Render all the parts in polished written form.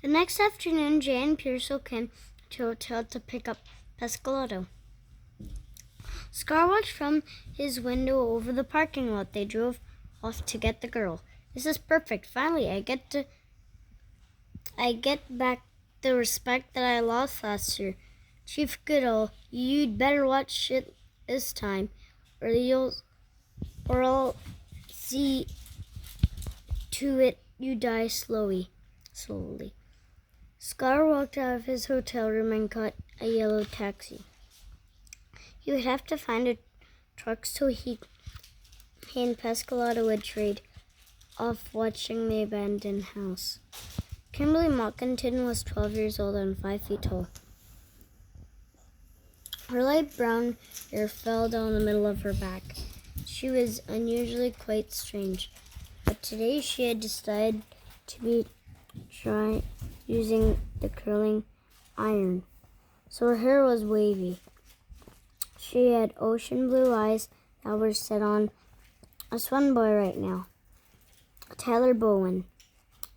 The next afternoon, Jay and Pearsall came to a hotel to pick up Pascalotto. Scar watched from his window over the parking lot. They drove off to get the girl. This is perfect. Finally, I get back the respect that I lost last year. Chief Goodall, you'd better watch it this time, or I'll see to it you die slowly. Scar walked out of his hotel room and caught a yellow taxi. He would have to find a truck so he and Pascalotto would trade off watching the abandoned house. Kimberly Mockington was 12 years old and 5 feet tall. Her light brown hair fell down the middle of her back. She was unusually quite strange, but today she had decided to try using the curling iron, so her hair was wavy. She had ocean blue eyes that were set on a swan boy right now, Tyler Bowen.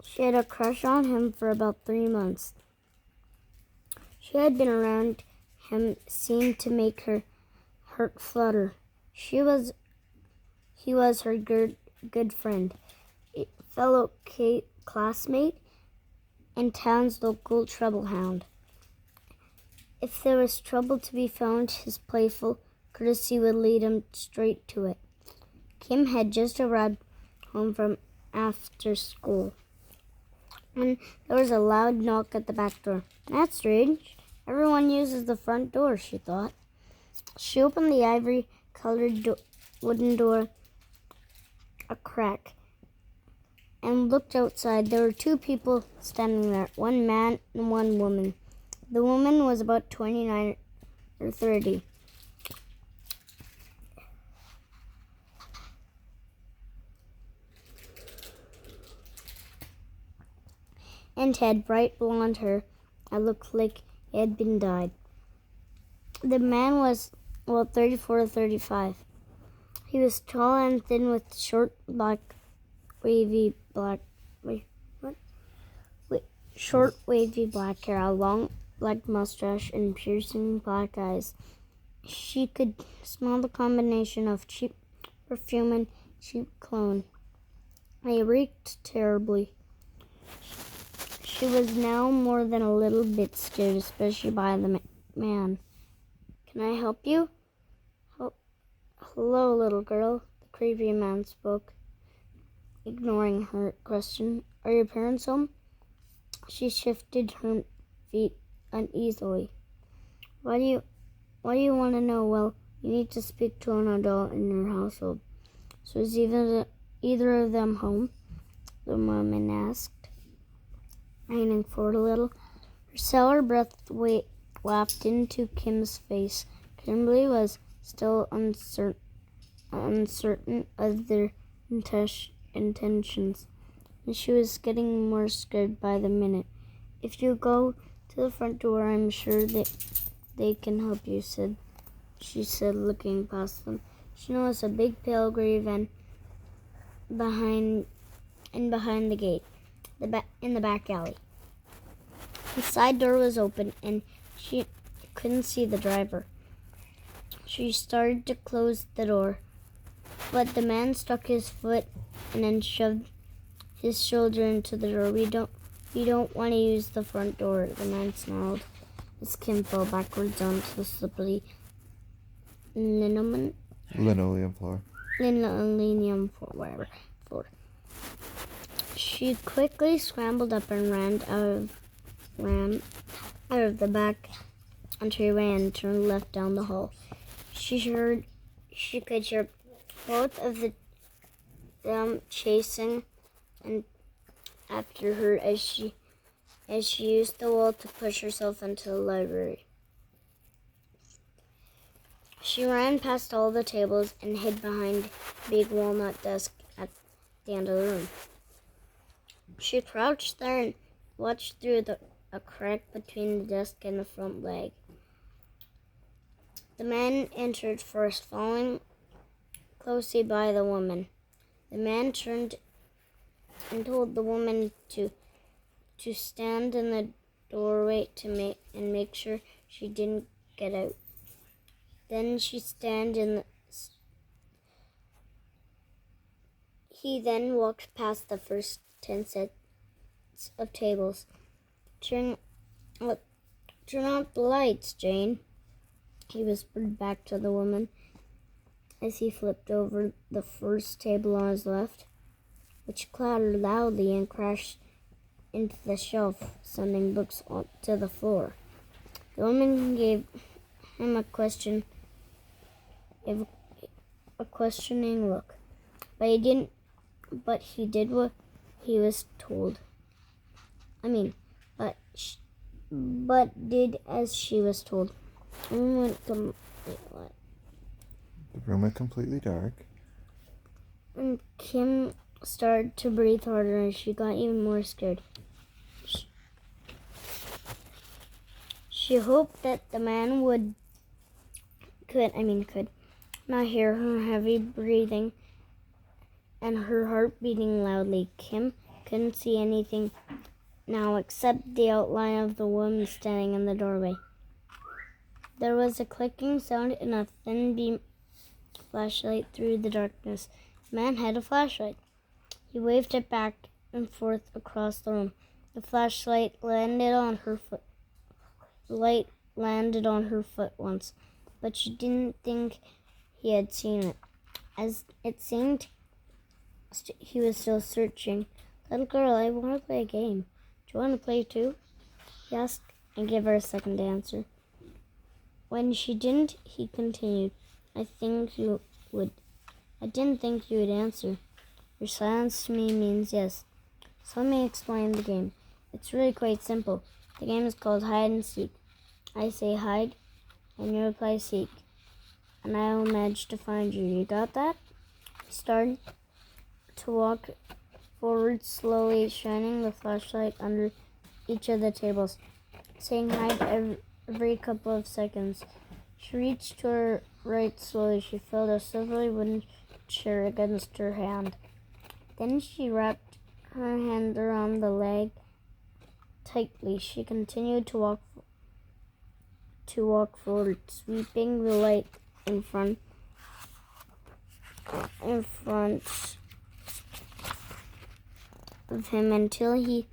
She had a crush on him for about 3 months. She had been around him, seemed to make her heart flutter. He was her good friend, a fellow classmate, and town's local trouble hound. If there was trouble to be found, his playful courtesy would lead him straight to it. Kim had just arrived home from after school, and there was a loud knock at the back door. That's strange. Everyone uses the front door, she thought. She opened the ivory-colored wooden door a crack and looked outside. There were 2 people standing there, one man and one woman. The woman was about 29 or 30. And had bright blonde hair that looked like it had been dyed. The man was, 34 or 35. He was tall and thin with short wavy black hair, a long black mustache, and piercing black eyes. She could smell the combination of cheap perfume and cheap cologne. They reeked terribly. She was now more than a little bit scared, especially by the man. Can I help you? Hello, little girl, the creepy man spoke, ignoring her question. Are your parents home? She shifted her feet uneasily. Why do you want to know? Well, you need to speak to an adult in your household. So is either of them home? The woman asked, leaning forward a little. Her sour breath wafted into Kim's face. Kimberly was still uncertain of their intentions, and she was getting more scared by the minute. If you go to the front door, I'm sure that they can help you, she said, looking past them. She noticed a big pale gray van behind the gate, in the back alley. The side door was open, and she couldn't see the driver. She started to close the door, but the man stuck his foot and then shoved his shoulder into the door. We don't want to use the front door, the man snarled as Kim fell backwards onto the slippery linoleum floor. She quickly scrambled up and ran out of the back entryway and turned left down the hall. She could hear both of them chasing and after her as she used the wall to push herself into the library. She ran past all the tables and hid behind a big walnut desk at the end of the room. She crouched there and watched through a crack between the desk and the front leg. The man entered first, following closely by the woman. The man turned and told the woman to to stand in the doorway to make sure she didn't get out. Then he then walked past the first 10 sets of tables. Turn out the lights, Jane, he whispered back to the woman as he flipped over the first table on his left, which clattered loudly and crashed into the shelf, sending books onto the floor. The woman gave him a questioning look, but he did what he was told. But did as she was told. The room went completely dark. And Kim started to breathe harder, and she got even more scared. She hoped that the man could not hear her heavy breathing and her heart beating loudly. Kim couldn't see anything now except the outline of the woman standing in the doorway. There was a clicking sound and a thin beam flashlight through the darkness. The man had a flashlight. He waved it back and forth across the room. The flashlight landed on her foot. Landed on her foot once, but she didn't think he had seen it. As it seemed, he was still searching. "Little girl, I want to play a game. Do you want to play too?" he asked, and gave her a second to answer. When she didn't, he continued, I didn't think you would answer. Your silence to me means yes. So let me explain the game. It's really quite simple. The game is called hide and seek. I say hide, and you reply seek, and I will manage to find you. You got that? He started to walk forward slowly, shining the flashlight under each of the tables, saying hide every couple of seconds. She reached to her right slowly. She felt a silvery wooden chair against her hand. Then she wrapped her hand around the leg tightly. She continued to walk forward, sweeping the light in front of him until he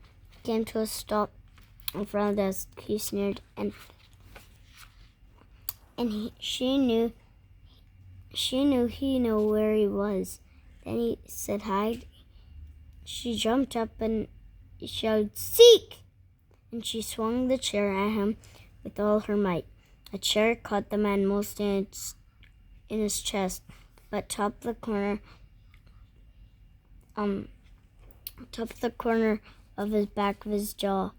came to a stop in front of the desk. He sneered, she knew he knew where he was. Then he said hide. She jumped up and shouted, "Seek!" And she swung the chair at him with all her might. The chair caught the man mostly in his chest, but topped the corner of his back of his jaw,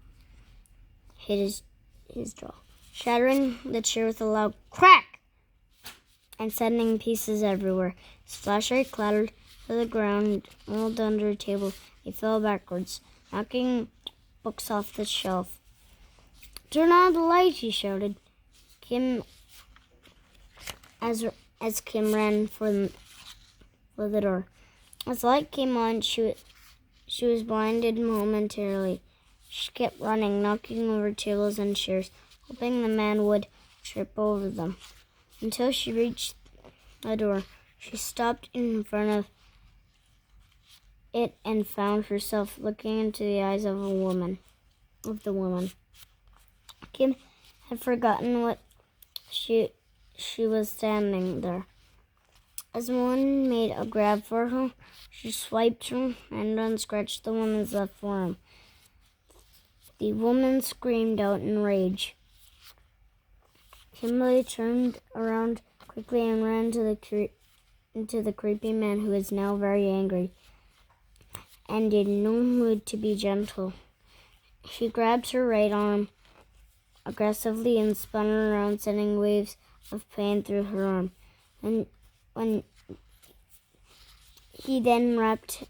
hit his jaw, shattering the chair with a loud crack and sending pieces everywhere. His flashlight clattered to the ground, rolled under a table. He fell backwards, knocking books off the shelf. "Turn on the light," he shouted. As Kim ran for the door. As the light came on, she was blinded momentarily. She kept running, knocking over tables and chairs, hoping the man would trip over them. Until she reached the door, she stopped in front of it and found herself looking into the eyes of the woman. Kim had forgotten what she was standing there. As the woman made a grab for her, she swiped her hand and scratched the woman's left forearm. The woman screamed out in rage. Kimberly turned around quickly and ran into the creepy man, who was now very angry and in no mood to be gentle. She grabbed her right arm aggressively and spun her around, sending waves of pain through her arm. And when he then wrapped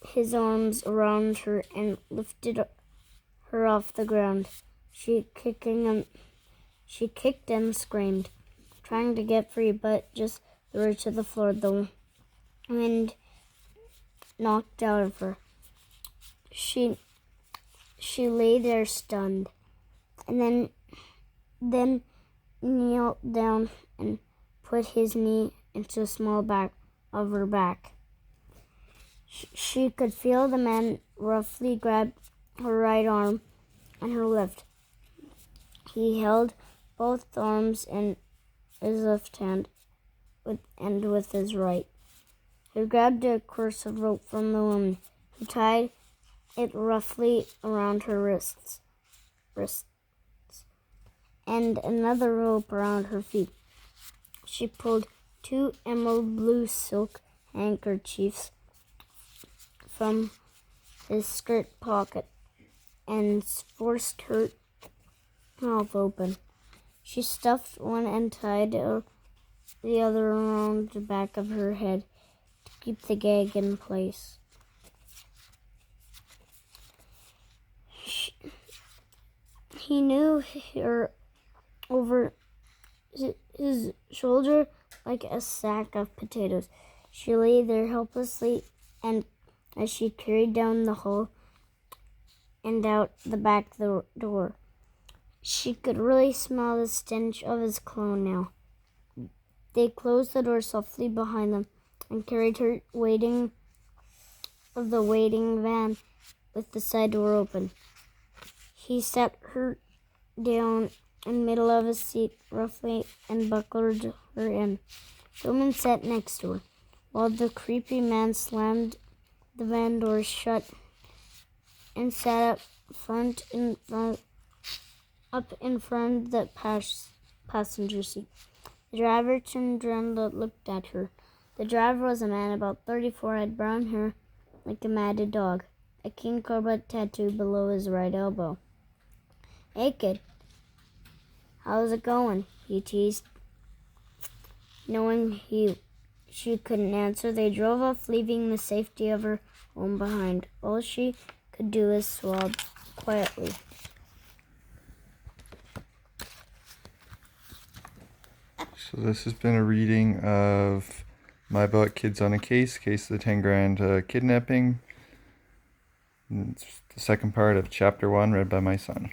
his arms around her and lifted her off the ground, she kicked and screamed, trying to get free, but just threw her to the floor. The wind knocked out of her. She She lay there stunned, and then knelt down and put his knee into a small back of her back. She could feel the man roughly grab her right arm and her left. He held both arms in his left hand and with his right. He grabbed a course of rope from the woman, who tied it roughly around her wrists, and another rope around her feet. She pulled 2 emerald blue silk handkerchiefs from his skirt pocket and forced her mouth open. She stuffed one and tied the other around the back of her head to keep the gag in place. He knew her over his shoulder like a sack of potatoes. She lay there helplessly, and as she carried down the hall and out the back door, she could really smell the stench of his cologne now. They closed the door softly behind them and carried her the waiting van with the side door open. He sat her down in the middle of his seat roughly and buckled her in. The woman sat next to her, while the creepy man slammed the van door shut and sat up in front of the passenger seat. The driver turned around and looked at her. The driver was a man about 34, had brown hair like a matted dog, a king cobra tattoo below his right elbow. "Hey, kid, how's it going?" he teased. Knowing she couldn't answer, they drove off, leaving the safety of her home behind. All she could do is sob quietly. So this has been a reading of my book, Kids on a Case of the 10 Grand Kidnapping. It's the second part of Chapter 1, read by my son.